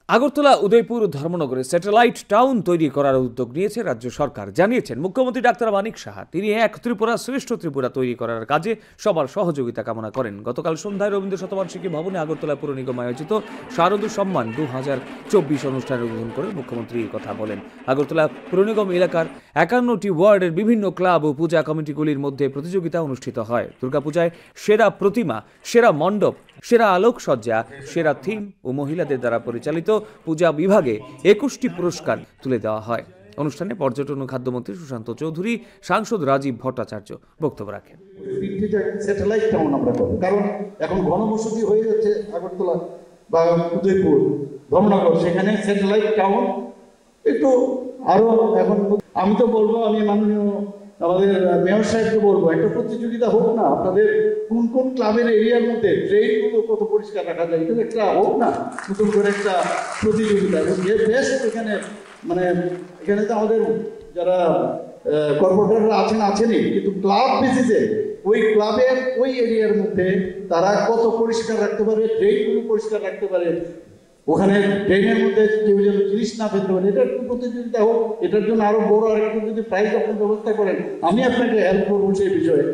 Agartala, Udaipur, ধর্মনগরে satellite town তৈরি করার উদ্যোগ নিয়েছে রাজ্য সরকার, জানিয়েছেন মুখ্যমন্ত্রী ডাক্তার মানিক সাহা। তিনি এক ত্রিপুরা শ্রেষ্ঠ ত্রিপুরা তৈরি করার কাজে সবার সহযোগিতা কামনা করেন। গতকাল সন্ধ্যায় রবীন্দ্র শতবার্ষিকী ভবনে আগরতলা পুর নিগম আয়োজিত শারদীয় সম্মান 2024 অনুষ্ঠানের উদ্বোধন করে মুখ্যমন্ত্রী এই কথা বলেন। আগরতলা পুর নিগম এলাকার 51টি ওয়ার্ডের বিভিন্ন ক্লাব ও পূজা কমিটিগুলির মধ্যে প্রতিযোগিতা অনুষ্ঠিত হয়। দুর্গাপূজায় সেরা প্রতিমা, সেরা মণ্ডপ, সেরা আলোকসজ্জা, সেরা থিম ও মহিলাদের দ্বারা পরিচালিত পূজা বিভাগে 21টি পুরস্কার তুলে দেওয়া হয়। অনুষ্ঠানে পর্যটন ও খাদ্যমন্ত্রী সুশান্ত চৌধুরী, সাংসদ রাজীব ভট্টাচার্য বক্তব্য রাখেন। স্যাটেলাইট টাউন আমরা করব, কারণ এখন ঘনবসতি হয়ে যাচ্ছে আগরতলা বা উদয়পুর, ধর্মনগর, সেখানে স্যাটেলাইট টাউন একটু আরো এখন আমি তো বলবো, আমি মাননীয় আমাদের মেয়র সাহেবকে বলবো, একটা প্রতিযোগিতা হোক না, আপনাদের কোন কোন ক্লাবের এরিয়ার মধ্যে ড্রেনগুলো কত পরিষ্কার রাখা যায়, এটা একটা হোক না নতুন করে একটা প্রতিযোগিতা। এবং যে বেস্ট এখানে মানে এখানে তো আমাদের যারা কর্পোরেটররা আছেনই, কিন্তু ক্লাব বেসিসে ওই ক্লাবের ওই এরিয়ার মধ্যে তারা কত পরিষ্কার রাখতে পারে, ড্রেনগুলো পরিষ্কার রাখতে পারে, ওখানে ড্রেনের মধ্যে কেউ যেন জিনিস না ফেলতে পারে, এটা একটু প্রতিযোগিতা হোক। এটার জন্য আরো বড় আর একটু যদি প্রাইজ আপনি ব্যবস্থা করেন, আমি আপনাকে হেল্প করবো সেই বিষয়ে।